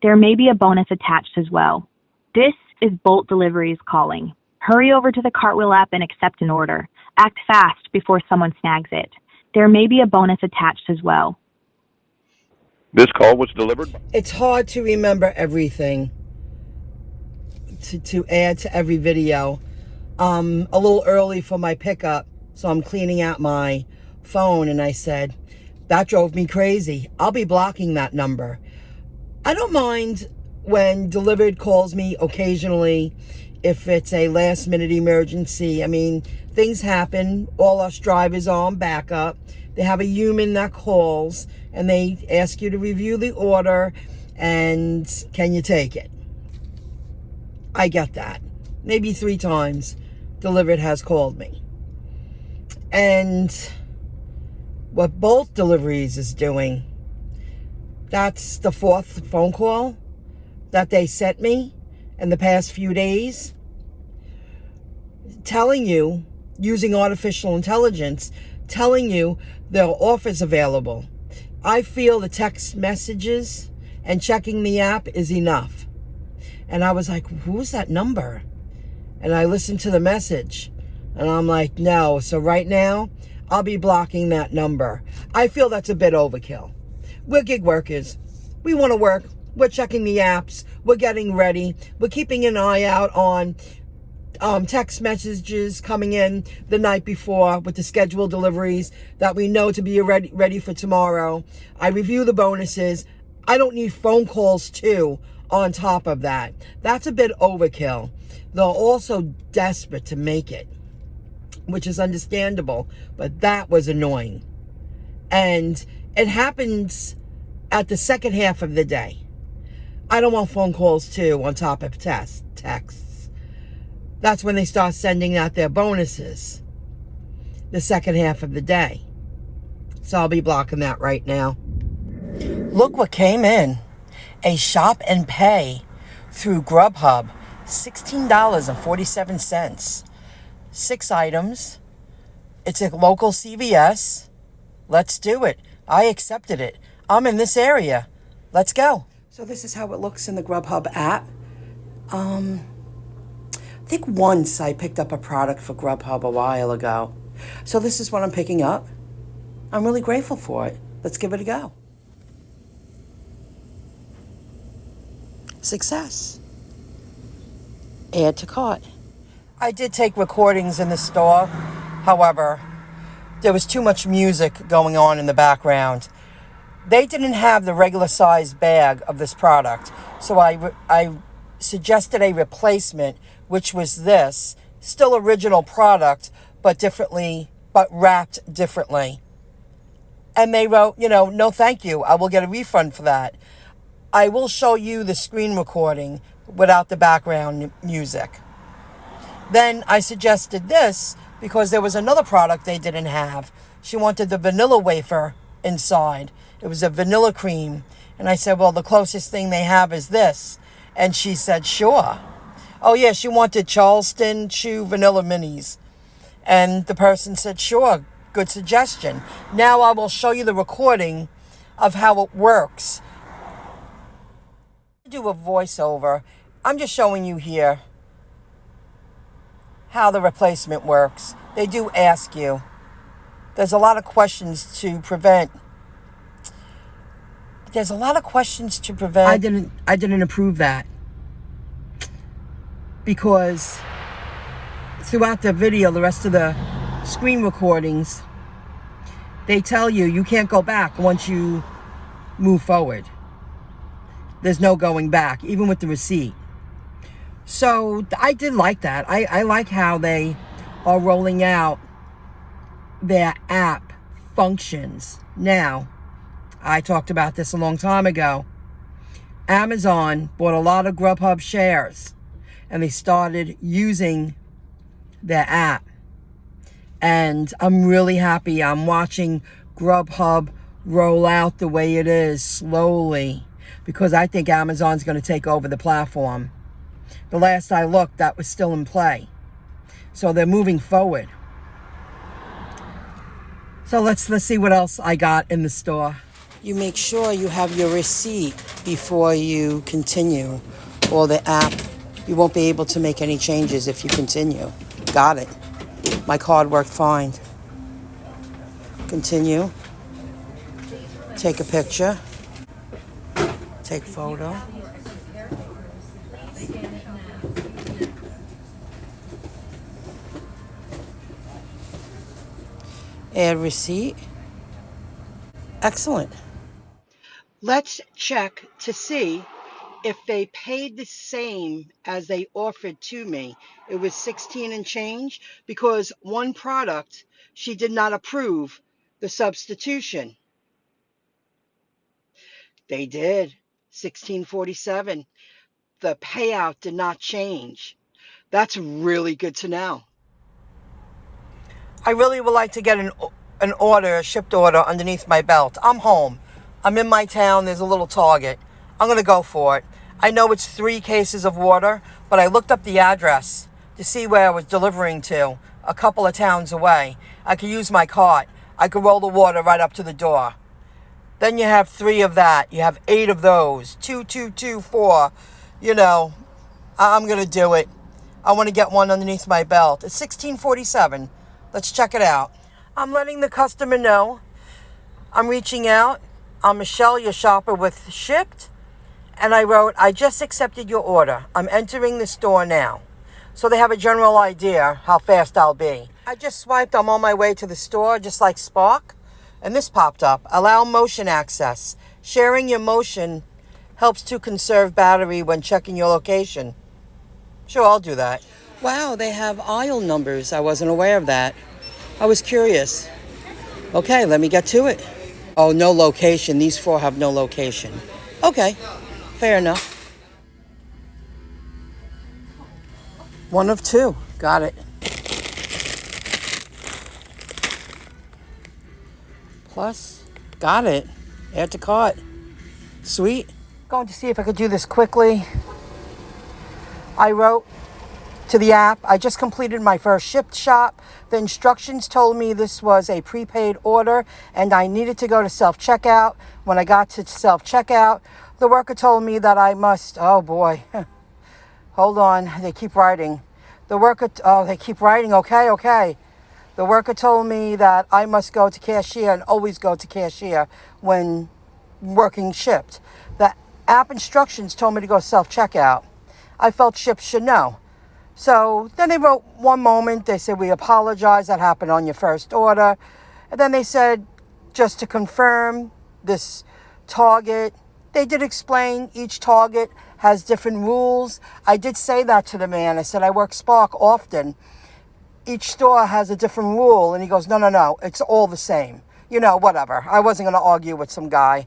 There may be a bonus attached as well. This is Bolt Deliveries calling. Hurry over to the Cartwheel app and accept an order. Act fast before someone snags it. There may be a bonus attached as well. This call was delivered. It's hard to remember everything, to add to every video. A little early for my pickup, so I'm cleaning out my phone, and I said, that drove me crazy. I'll be blocking that number. I don't mind when Delivered calls me occasionally if it's a last minute emergency. I mean, things happen. All us drivers are on backup. They have a human that calls and they ask you to review the order and can you take it? I get that. Maybe 3 times Delivered has called me. And what Bolt Deliveries is doing, that's the 4th phone call that they sent me in the past few days, telling you, using artificial intelligence, telling you there are offers available. I feel the text messages and checking the app is enough. And I was like, who's that number? And I listened to the message and I'm like, no. So right now, I'll be blocking that number. I feel that's a bit overkill. We're gig workers. We want to work. We're checking the apps. We're getting ready. We're keeping an eye out on text messages coming in the night before with the scheduled deliveries that we know to be ready for tomorrow. I review the bonuses. I don't need phone calls too on top of that. That's a bit overkill. They're also desperate to make it, which is understandable, but that was annoying. And it happens at the second half of the day. I don't want phone calls too on top of texts. That's when they start sending out their bonuses, the second half of the day. So I'll be blocking that right now. Look what came in. A shop and pay through GrubHub, $16.47. 6 items. It's a local CVS. Let's do it. I accepted it. I'm in this area. Let's go. So this is how it looks in the GrubHub app. I think once I picked up a product for GrubHub a while ago. So this is what I'm picking up. I'm really grateful for it. Let's give it a go. Success. Add to cart. I did take recordings in the store. However, there was too much music going on in the background. They didn't have the regular size bag of this product. So I suggested a replacement, which was this. Still original product, but wrapped differently. And they wrote, no thank you. I will get a refund for that. I will show you the screen recording without the background music. Then I suggested this because there was another product they didn't have. She wanted the vanilla wafer inside. It was a vanilla cream. And I said, well, the closest thing they have is this. And she said, sure. Oh, yeah, she wanted Charleston Chew Vanilla Minis. And the person said, sure, good suggestion. Now I will show you the recording of how it works. Do a voiceover. I'm just showing you here how the replacement works. They do ask you. There's a lot of questions to prevent. I didn't approve that. Because throughout the video, the rest of the screen recordings, they tell you can't go back once you move forward. There's no going back, even with the receipt. So I did like that. I like how they are rolling out their app functions. Now, I talked about this a long time ago. Amazon bought a lot of GrubHub shares and they started using their app. And I'm really happy. I'm watching GrubHub roll out the way it is slowly because I think Amazon's going to take over the platform. The last I looked, that was still in play. So they're moving forward. So let's see what else I got in the store. you make sure you have your receipt before you continue, or the app, you won't be able to make any changes if you continue. Got it. My card worked fine. Continue. Take a picture. Take photo. Add receipt. Excellent. Let's check to see if they paid the same as they offered to me. It was 16 and change because one product, she did not approve the substitution. They did. 1647. The payout did not change. That's really good to know. I really would like to get an order, a shipped order underneath my belt. I'm home. I'm in my town. There's a little Target. I'm going to go for it. I know it's 3 cases of water, but I looked up the address to see where I was delivering to, a couple of towns away. I could use my cart. I could roll the water right up to the door. Then you have 3 of that. You have 8 of those. 2, 2, 2, 4. You know, I'm going to do it. I want to get one underneath my belt. It's 1647. Let's check it out. I'm letting the customer know. I'm reaching out. I'm Michelle, your shopper with Shipt. And I wrote, I just accepted your order. I'm entering the store now. So they have a general idea how fast I'll be. I just swiped. I'm on my way to the store, just like Spark. And this popped up. Allow motion access. Sharing your motion helps to conserve battery when checking your location. Sure, I'll do that. Wow, they have aisle numbers. I wasn't aware of that. I was curious. Okay, let me get to it. Oh, no location. These 4 have no location. Okay, fair enough. 1 of 2. Got it. Plus, got it. Add to cart. Sweet. Going to see if I could do this quickly. I wrote to the app, I just completed my first Shipt shop. The instructions told me this was a prepaid order and I needed to go to self-checkout. When I got to self-checkout, the worker told me that I must, oh boy, hold on, they keep writing. They keep writing, okay. The worker told me that I must go to cashier and always go to cashier when working Shipt. The app instructions told me to go self-checkout. I felt Shipt should know. So then they wrote, one moment, they said, we apologize, that happened on your first order. And then they said, just to confirm, this Target, they did explain each Target has different rules. I did say that to the man. I said, I work Spark often. Each store has a different rule. And he goes, no, it's all the same. You know, whatever. I wasn't going to argue with some guy.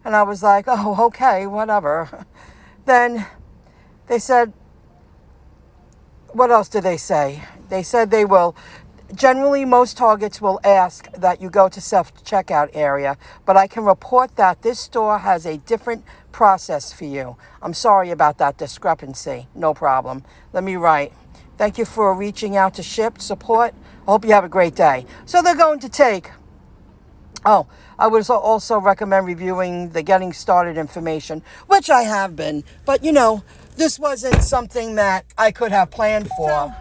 And I was like, oh, okay, whatever. Then they said, what else did they say? They said they will, generally most Targets will ask that you go to self-checkout area, but I can report that this store has a different process for you. I'm sorry about that discrepancy. No problem. Let me write. Thank you for reaching out to Shipt support. I hope you have a great day. So they're going to take, I would also recommend reviewing the getting started information, which I have been, but you know, this wasn't something that I could have planned for. So,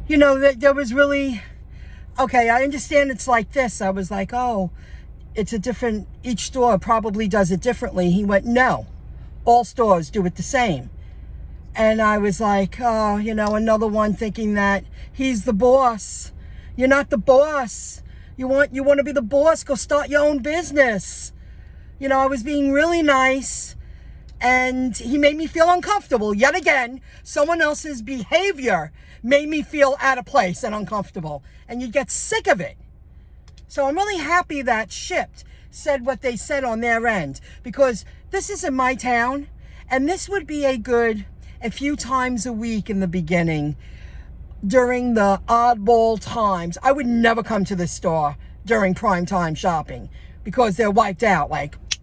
you know, there was really, okay, I understand it's like this. I was like, oh, it's a different, each store probably does it differently. He went, no, all stores do it the same. And I was like, oh, you know, another one thinking that he's the boss. You're not the boss. You want to be the boss, go start your own business. You know, I was being really nice. And he made me feel uncomfortable. Yet again, someone else's behavior made me feel out of place and uncomfortable. And you get sick of it. So I'm really happy that Shipt said what they said on their end. Because this is in my town. And this would be a few times a week in the beginning. During the oddball times. I would never come to this store during prime time shopping. Because they're wiped out.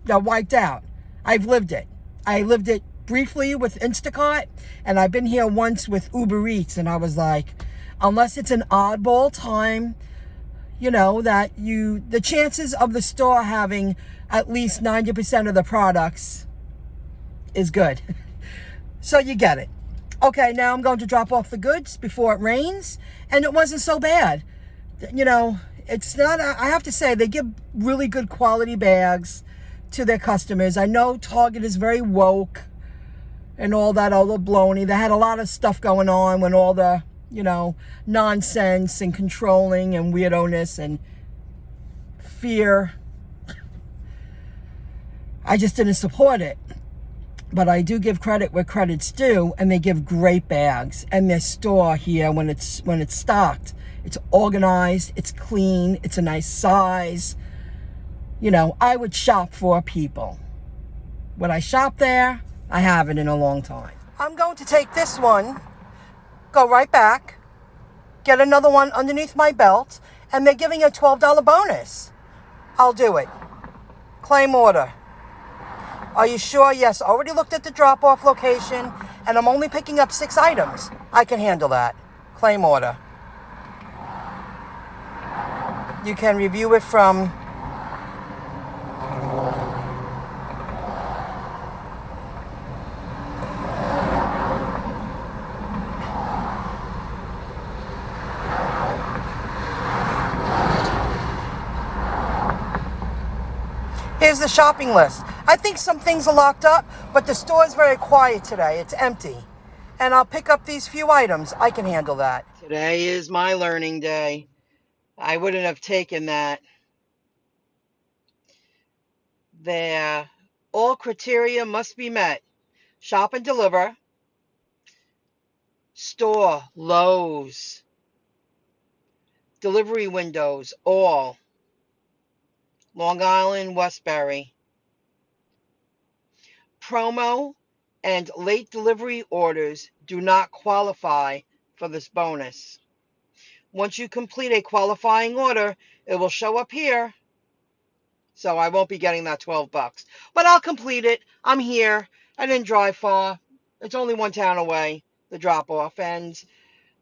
They're wiped out. I've lived it. I lived it briefly with Instacart, and I've been here once with Uber Eats, and I was like, unless it's an oddball time, you know, that the chances of the store having at least 90% of the products is good. So you get it. Okay, now I'm going to drop off the goods before it rains, and it wasn't so bad. You know, it's not, I have to say, they give really good quality bags to their customers. I know Target is very woke and all that other baloney. They had a lot of stuff going on when all the, you know, nonsense and controlling and weirdo-ness and fear. I just didn't support it. But I do give credit where credit's due, and they give great bags. And their store here, when it's stocked, it's organized, it's clean, it's a nice size. You know, I would shop for people. Would I shop there? I haven't in a long time. I'm going to take this one, go right back, get another one underneath my belt, and they're giving a $12 bonus. I'll do it. Claim order. Are you sure? Yes, already looked at the drop-off location, and I'm only picking up 6 items. I can handle that. Claim order. You can review it from Here's the shopping list. I think some things are locked up, but the store is very quiet today. It's empty. And I'll pick up these few items. I can handle that. Today is my learning day. I wouldn't have taken that. There. All criteria must be met. Shop and deliver. Store, Lowe's. Delivery windows, all. Long Island, Westbury. Promo and late delivery orders do not qualify for this bonus. Once you complete a qualifying order, it will show up here. So I won't be getting that $12. But I'll complete it. I'm here. I didn't drive far. It's only one town away, the drop-off. And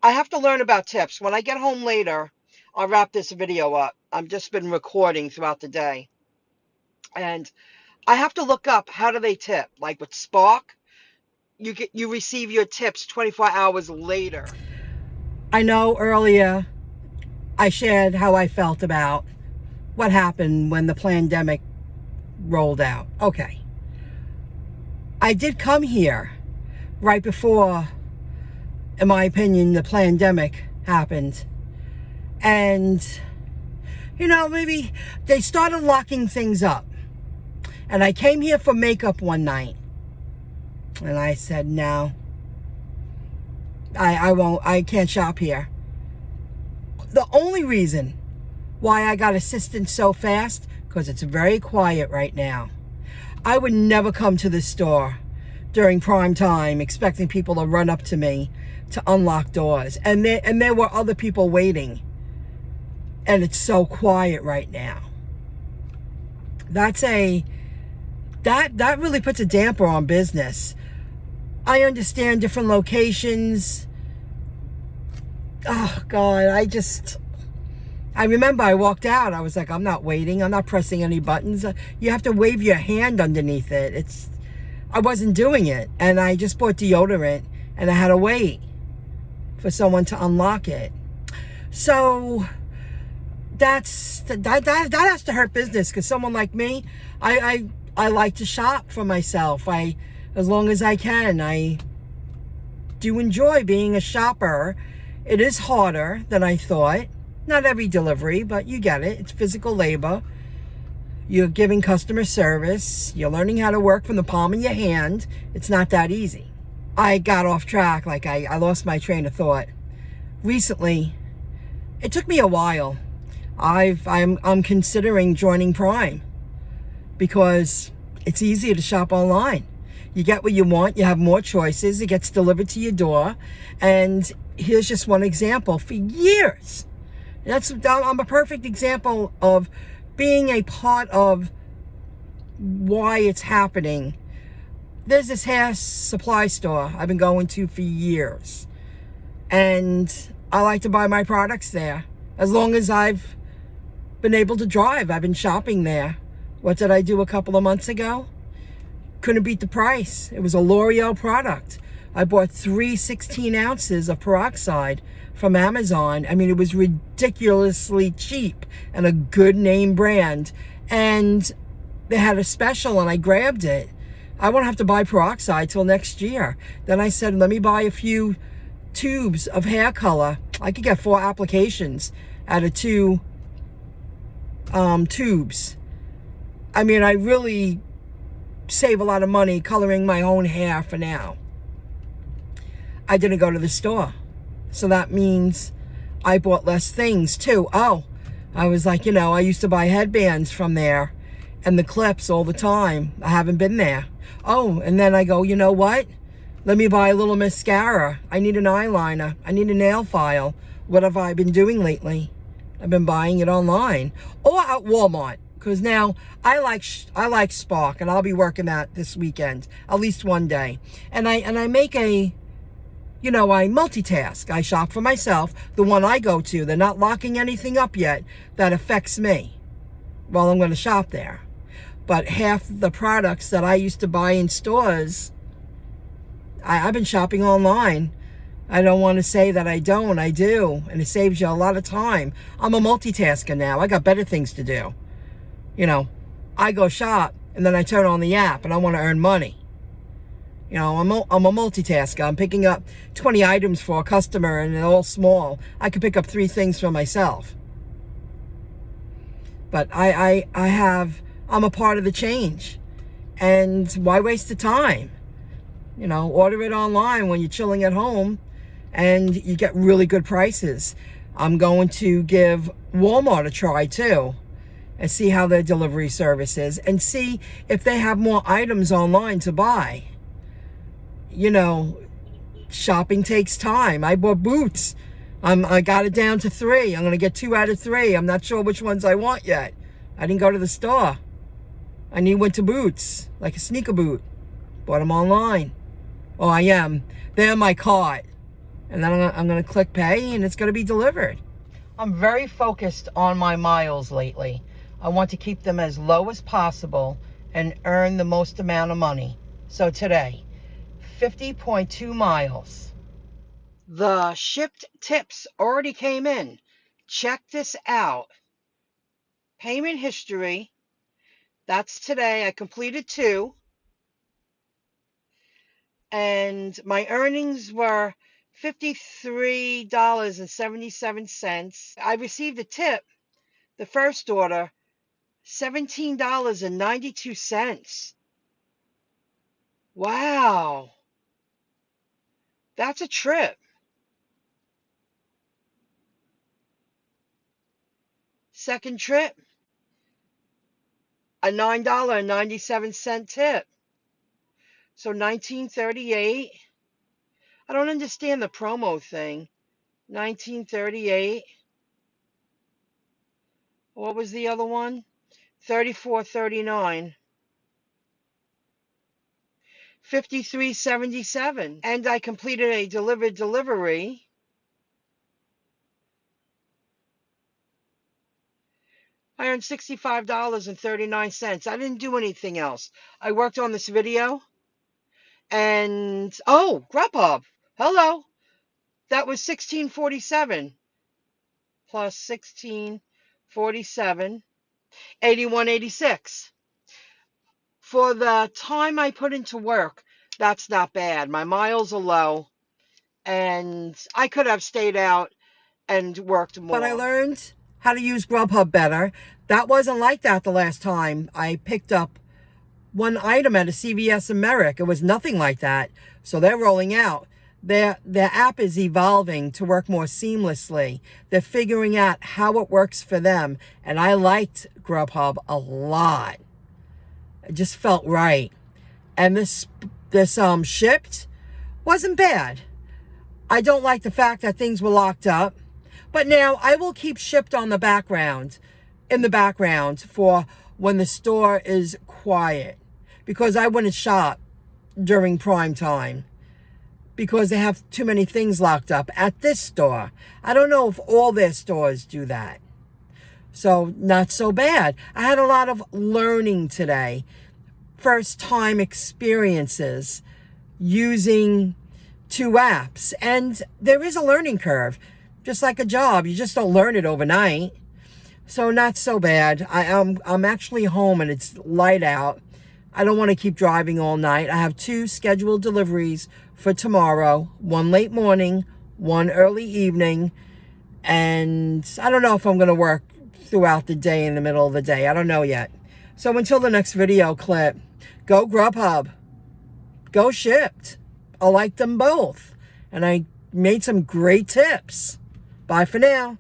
I have to learn about tips. When I get home later, I'll wrap this video up. I've just been recording throughout the day. And I have to look up, how do they tip? Like with Spark, you receive your tips 24 hours later. I know earlier I shared how I felt about what happened when the pandemic rolled out. Okay. I did come here right before, in my opinion, the pandemic happened. And, you know, maybe they started locking things up. And I came here for makeup one night. And I said, no, I won't, I can't shop here. The only reason why I got assistance so fast, because it's very quiet right now. I would never come to this store during prime time expecting people to run up to me to unlock doors. And there were other people waiting. And it's so quiet right now. That really puts a damper on business. I understand different locations. Oh God, I remember I walked out. I was like, I'm not waiting. I'm not pressing any buttons. You have to wave your hand underneath it. I wasn't doing it. And I just bought deodorant and I had to wait for someone to unlock it. So that has to hurt business, because someone like me, I like to shop for myself. As long as I can. I do enjoy being a shopper. It is harder than I thought. Not every delivery, but you get it. It's physical labor. You're giving customer service. You're learning how to work from the palm of your hand. It's not that easy. I got off track. Like I lost my train of thought. Recently, it took me a while. I'm considering joining Prime because it's easier to shop online. You get what you want. You have more choices. It gets delivered to your door. And here's just one example. For years, I'm a perfect example of being a part of why it's happening. There's this hair supply store I've been going to for years. And I like to buy my products there. As long as I've been able to drive, I've been shopping there What did I do a couple of months ago? Couldn't beat the price. It was a L'Oreal product. I bought 3 16 ounces of peroxide from Amazon. I mean, it was ridiculously cheap and a good name brand. And they had a special and I grabbed it. I won't have to buy peroxide till next year. Then I said, let me buy a few tubes of hair color. I could get 4 applications out of 2 tubes. I mean, I really save a lot of money coloring my own hair for now. I didn't go to the store. So that means I bought less things too. Oh, I was like, I used to buy headbands from there and the clips all the time. I haven't been there. Oh, and then I go, you know what? Let me buy a little mascara. I need an eyeliner. I need a nail file. What have I been doing lately? I've been buying it online or at Walmart. Because now I like Spark, and I'll be working that this weekend, at least one day. And I make I multitask. I shop for myself, the one I go to. They're not locking anything up yet that affects me. Well, I'm going to shop there. But half the products that I used to buy in stores, I've been shopping online. I don't want to say that I don't. I do. And it saves you a lot of time. I'm a multitasker now. I got better things to do. I go shop and then I turn on the app and I want to earn money. I'm a multitasker. I'm picking up 20 items for a customer and they're all small. I could pick up 3 things for myself. But I'm a part of the change. And why waste the time? Order it online when you're chilling at home and you get really good prices. I'm going to give Walmart a try too. And see how their delivery service is and see if they have more items online to buy. Shopping takes time. I bought boots. I got it down to 3. I'm going to get 2 out of 3. I'm not sure which ones I want yet. I didn't go to the store. I need winter boots, like a sneaker boot. Bought them online. Oh, I am. They're in my cart. And then I'm going to click pay and it's going to be delivered. I'm very focused on my miles lately. I want to keep them as low as possible and earn the most amount of money. So today, 50.2 miles. The Shipt tips already came in. Check this out. Payment history. That's today. I completed 2. And my earnings were $53.77. I received a tip, the first order, $17.92. Wow. That's a trip. Second trip, a $9.97 tip. So $19.38. I don't understand the promo thing. $19.38. What was the other one? $34.39. $53.77. And I completed a delivered delivery. I earned $65.39. I didn't do anything else. I worked on this video. And, GrubHub. Hello. That was $16.47. Plus $16.47. $81.86. For the time I put into work, that's not bad. My miles are low. And I could have stayed out and worked more. But I learned how to use GrubHub better. That wasn't like that the last time I picked up one item at a CVS in Merrick. It was nothing like that. So they're rolling out. Their app is evolving to work more seamlessly. They're figuring out how it works for them. And I liked GrubHub a lot. It just felt right. And this Shipt wasn't bad. I don't like the fact that things were locked up. But now I will keep Shipt on the background, in the background for when the store is quiet. Because I wouldn't shop during prime time. Because they have too many things locked up at this store. I don't know if all their stores do that. So not so bad. I had a lot of learning today. First time experiences using 2 apps. And there is a learning curve. Just like a job, you just don't learn it overnight. So not so bad. I'm actually home and it's light out. I don't want to keep driving all night. I have 2 scheduled deliveries for tomorrow. 1 late morning, 1 early evening. And I don't know if I'm going to work throughout the day in the middle of the day. I don't know yet. So until the next video clip, go GrubHub. Go Shipt. I like them both. And I made some great tips. Bye for now.